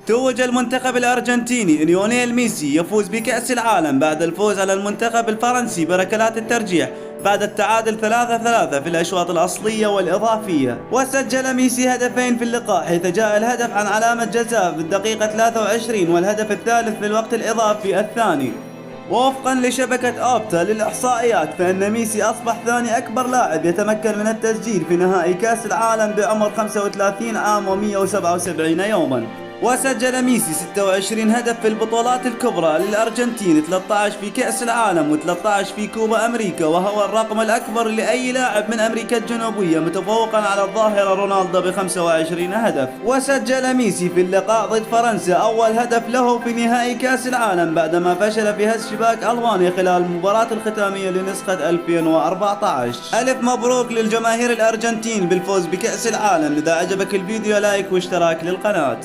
توج المنتخب الأرجنتيني ليونيل ميسي يفوز بكأس العالم بعد الفوز على المنتخب الفرنسي بركلات الترجيح بعد التعادل 3-3 في الأشواط الأصلية والإضافية. وسجل ميسي هدفين في اللقاء، حيث جاء الهدف عن علامة جزاء في الدقيقة 23 والهدف الثالث في الوقت الإضافي الثاني. ووفقا لشبكة أوبتا للإحصائيات، فإن ميسي أصبح ثاني أكبر لاعب يتمكن من التسجيل في نهائي كأس العالم بعمر 35 عام و177 يوما. وسجل ميسي 26 هدف في البطولات الكبرى للأرجنتين، 13 في كأس العالم و13 في كوبا أمريكا، وهو الرقم الأكبر لأي لاعب من أمريكا الجنوبية، متفوقا على الظاهرة رونالدو ب 25 هدف. وسجل ميسي في اللقاء ضد فرنسا أول هدف له في نهائي كأس العالم بعدما فشل في هز شباك ألمانيا خلال المباراة الختامية لنسخة 2014. ألف مبروك للجماهير الأرجنتين بالفوز بكأس العالم. إذا عجبك الفيديو لايك واشتراك للقناة.